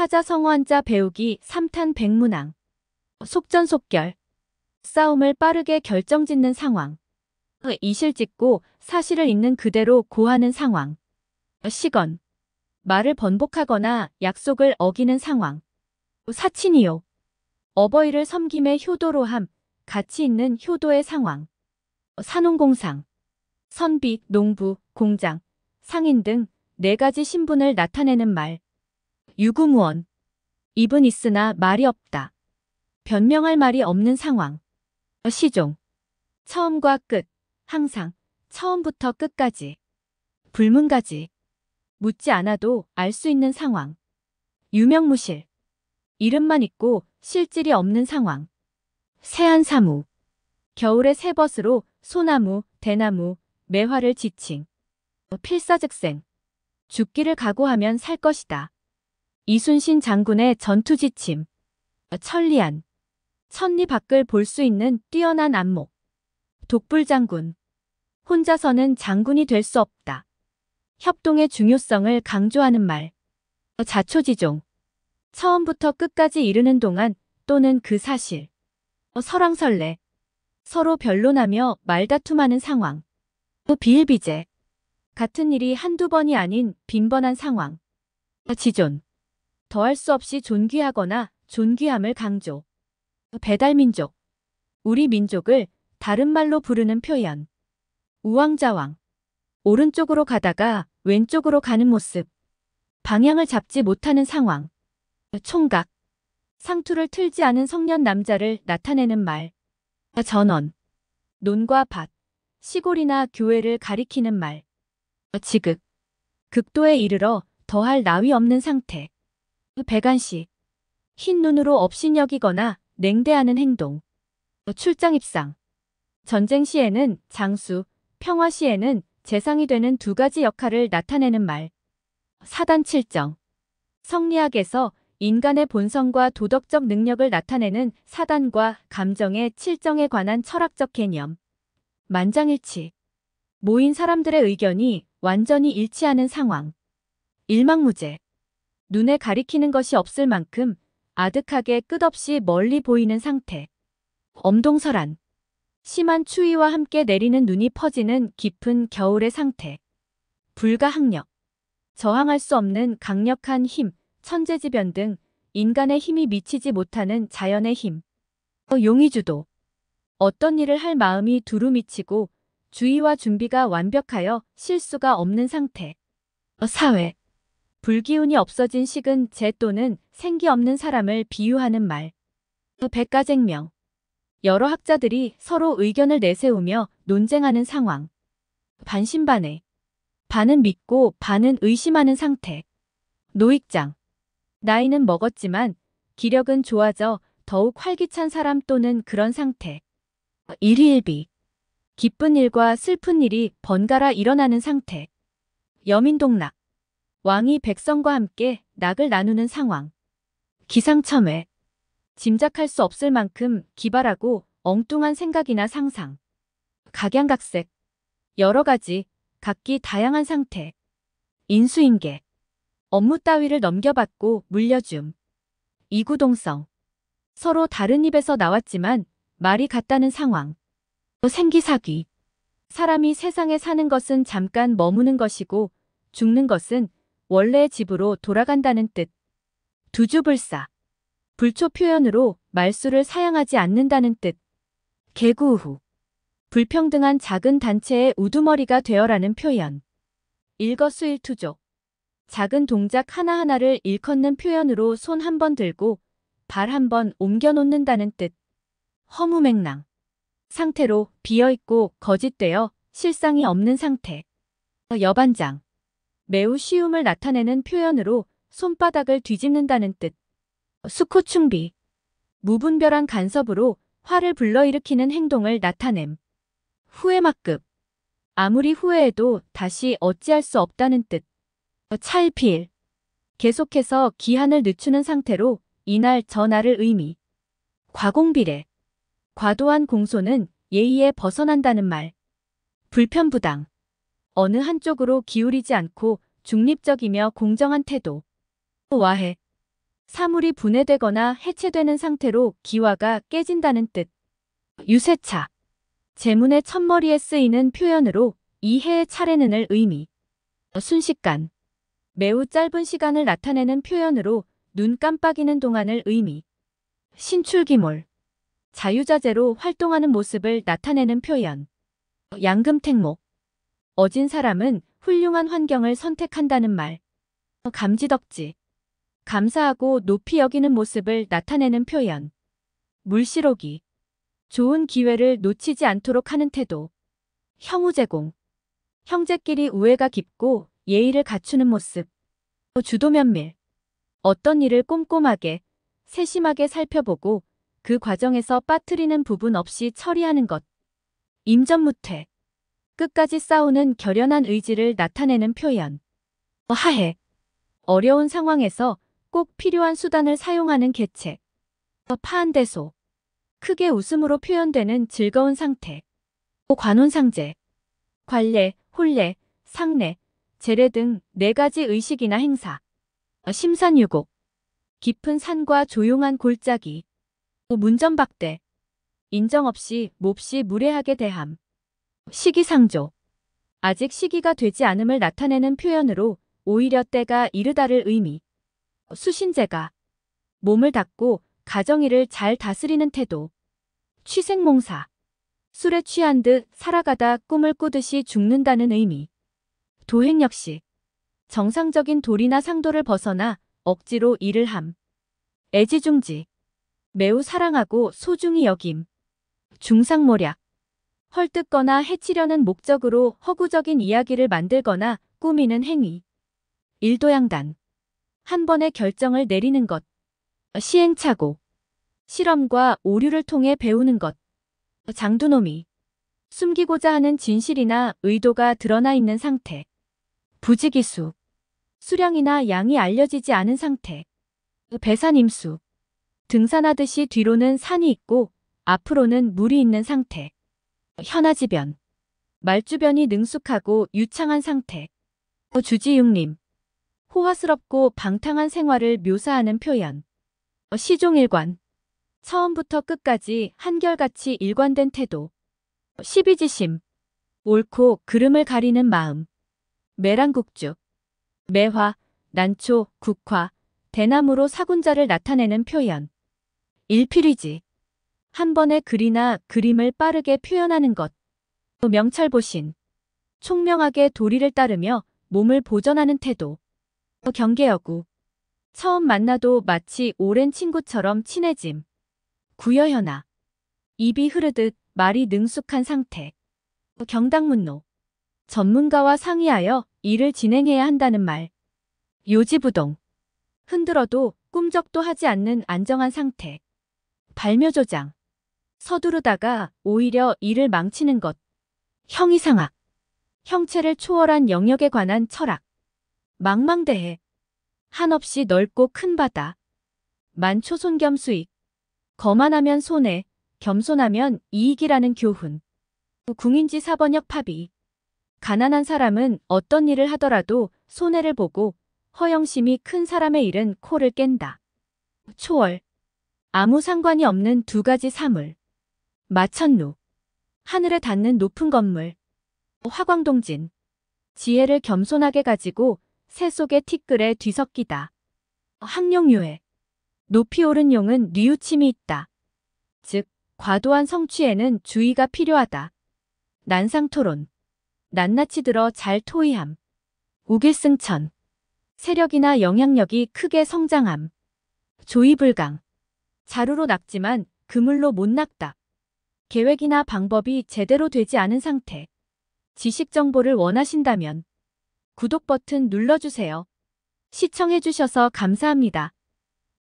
사자성어한자 배우기 3탄 백문항. 속전속결. 싸움을 빠르게 결정짓는 상황. 이실직고 사실을 있는 그대로 고하는 상황. 시건. 말을 번복하거나 약속을 어기는 상황. 사친이요. 어버이를 섬김의 효도로 함. 가치 있는 효도의 상황. 산홍공상. 선비, 농부, 공장, 상인 등 4가지 신분을 나타내는 말. 유구무원. 입은 있으나 말이 없다. 변명할 말이 없는 상황. 시종. 처음과 끝. 항상. 처음부터 끝까지. 불문가지. 묻지 않아도 알 수 있는 상황. 유명무실. 이름만 있고 실질이 없는 상황. 세안사무. 겨울의 새벗으로 소나무, 대나무, 매화를 지칭. 필사즉생. 죽기를 각오하면 살 것이다. 이순신 장군의 전투지침. 천리안. 천리 밖을 볼 수 있는 뛰어난 안목. 독불장군. 혼자서는 장군이 될 수 없다. 협동의 중요성을 강조하는 말. 자초지종. 처음부터 끝까지 이르는 동안 또는 그 사실. 설왕설래. 서로 변론하며 말다툼하는 상황. 비일비재. 같은 일이 한두 번이 아닌 빈번한 상황. 지존. 더할 수 없이 존귀하거나 존귀함을 강조. 배달민족. 우리 민족을 다른 말로 부르는 표현. 우왕좌왕. 오른쪽으로 가다가 왼쪽으로 가는 모습. 방향을 잡지 못하는 상황. 총각. 상투를 틀지 않은 성년 남자를 나타내는 말. 전원. 논과 밭. 시골이나 교회를 가리키는 말. 지극. 극도에 이르러 더할 나위 없는 상태. 배관시. 흰 눈으로 업신여기거나 냉대하는 행동. 출장 입상. 전쟁 시에는 장수, 평화 시에는 재상이 되는 2가지 역할을 나타내는 말. 사단칠정. 성리학에서 인간의 본성과 도덕적 능력을 나타내는 사단과 감정의 칠정에 관한 철학적 개념. 만장일치. 모인 사람들의 의견이 완전히 일치하는 상황. 일망무제. 눈에 가리키는 것이 없을 만큼 아득하게 끝없이 멀리 보이는 상태. 엄동설한. 심한 추위와 함께 내리는 눈이 퍼지는 깊은 겨울의 상태. 불가항력. 저항할 수 없는 강력한 힘, 천재지변 등 인간의 힘이 미치지 못하는 자연의 힘. 용의주도. 어떤 일을 할 마음이 두루 미치고 주의와 준비가 완벽하여 실수가 없는 상태. 사회. 불기운이 없어진 식은 재 또는 생기 없는 사람을 비유하는 말. 백가쟁명. 여러 학자들이 서로 의견을 내세우며 논쟁하는 상황. 반신반의. 반은 믿고 반은 의심하는 상태. 노익장. 나이는 먹었지만 기력은 좋아져 더욱 활기찬 사람 또는 그런 상태. 일희일비. 기쁜 일과 슬픈 일이 번갈아 일어나는 상태. 여민동락. 왕이 백성과 함께 낙을 나누는 상황. 기상첨회. 짐작할 수 없을 만큼 기발하고 엉뚱한 생각이나 상상. 각양각색. 여러 가지, 각기 다양한 상태. 인수인계. 업무 따위를 넘겨받고 물려줌. 이구동성. 서로 다른 입에서 나왔지만 말이 같다는 상황. 생기사귀. 사람이 세상에 사는 것은 잠깐 머무는 것이고 죽는 것은 원래의 집으로 돌아간다는 뜻. 두주불사. 불초 표현으로 말수를 사양하지 않는다는 뜻. 개구우후. 불평등한 작은 단체의 우두머리가 되어라는 표현. 일거수일투족. 작은 동작 하나하나를 일컫는 표현으로 손 한 번 들고 발 한 번 옮겨 놓는다는 뜻. 허무맹랑. 상태로 비어있고 거짓되어 실상이 없는 상태. 여반장. 매우 쉬움을 나타내는 표현으로 손바닥을 뒤집는다는 뜻. 수코충비. 무분별한 간섭으로 화를 불러일으키는 행동을 나타냄. 후회막급. 아무리 후회해도 다시 어찌할 수 없다는 뜻. 찰필. 계속해서 기한을 늦추는 상태로 이날 저날을 의미. 과공비례. 과도한 공소는 예의에 벗어난다는 말. 불편부당. 어느 한쪽으로 기울이지 않고 중립적이며 공정한 태도. 와해. 사물이 분해되거나 해체되는 상태로 기와가 깨진다는 뜻. 유세차. 제문의 첫머리에 쓰이는 표현으로 이 해의 차례는을 의미. 순식간. 매우 짧은 시간을 나타내는 표현으로 눈 깜빡이는 동안을 의미. 신출기몰. 자유자재로 활동하는 모습을 나타내는 표현. 양금택목. 어진 사람은 훌륭한 환경을 선택한다는 말. 감지덕지. 감사하고 높이 여기는 모습을 나타내는 표현. 물시로기. 좋은 기회를 놓치지 않도록 하는 태도. 형우제공. 형제끼리 우애가 깊고 예의를 갖추는 모습. 주도면밀. 어떤 일을 꼼꼼하게, 세심하게 살펴보고 그 과정에서 빠뜨리는 부분 없이 처리하는 것. 임전무퇴. 끝까지 싸우는 결연한 의지를 나타내는 표현. 하해. 어려운 상황에서 꼭 필요한 수단을 사용하는 계책. 파한대소. 크게 웃음으로 표현되는 즐거운 상태. 관혼상제. 관례, 혼례, 상례, 제례 등 4가지 의식이나 행사. 심산유곡. 깊은 산과 조용한 골짜기. 문전박대. 인정 없이 몹시 무례하게 대함. 시기상조. 아직 시기가 되지 않음을 나타내는 표현으로 오히려 때가 이르다를 의미. 수신제가. 몸을 닦고 가정일을 잘 다스리는 태도. 취생몽사. 술에 취한 듯 살아가다 꿈을 꾸듯이 죽는다는 의미. 도행역시. 정상적인 도리나 상도를 벗어나 억지로 일을 함. 애지중지. 매우 사랑하고 소중히 여김. 중상모략. 헐뜯거나 해치려는 목적으로 허구적인 이야기를 만들거나 꾸미는 행위. 일도양단. 한 번의 결정을 내리는 것. 시행착오. 실험과 오류를 통해 배우는 것. 장두노미. 숨기고자 하는 진실이나 의도가 드러나 있는 상태. 부지기수. 수량이나 양이 알려지지 않은 상태. 배산임수. 등산하듯이 뒤로는 산이 있고 앞으로는 물이 있는 상태. 현아지변. 말주변이 능숙하고 유창한 상태. 주지육림. 호화스럽고 방탕한 생활을 묘사하는 표현. 시종일관. 처음부터 끝까지 한결같이 일관된 태도. 시비지심. 옳고 그름을 가리는 마음. 매랑국죽. 매화, 난초, 국화, 대나무로 사군자를 나타내는 표현. 일필위지. 한 번의 글이나 그림을 빠르게 표현하는 것. 명찰보신. 총명하게 도리를 따르며 몸을 보전하는 태도. 경계여구. 처음 만나도 마치 오랜 친구처럼 친해짐. 구여현아. 입이 흐르듯 말이 능숙한 상태. 경당문노. 전문가와 상의하여 일을 진행해야 한다는 말. 요지부동. 흔들어도 꿈쩍도 하지 않는 안정한 상태. 발묘조장. 서두르다가 오히려 일을 망치는 것. 형이상학. 형체를 초월한 영역에 관한 철학. 망망대해. 한없이 넓고 큰 바다. 만초손겸수익. 거만하면 손해, 겸손하면 이익이라는 교훈. 궁인지 사번역 파비. 가난한 사람은 어떤 일을 하더라도 손해를 보고 허영심이 큰 사람의 일은 코를 깬다. 초월. 아무 상관이 없는 2가지 사물. 마천루. 하늘에 닿는 높은 건물. 화광동진. 지혜를 겸손하게 가지고 새 속의 티끌에 뒤섞이다. 항룡유해. 높이 오른 용은 뉘우침이 있다. 즉, 과도한 성취에는 주의가 필요하다. 난상토론. 낱낱이 들어 잘 토의함. 우길승천. 세력이나 영향력이 크게 성장함. 조의불강. 자루로 낚지만 그물로 못 낚다. 계획이나 방법이 제대로 되지 않은 상태. 지식 정보를 원하신다면 구독 버튼 눌러주세요. 시청해주셔서 감사합니다.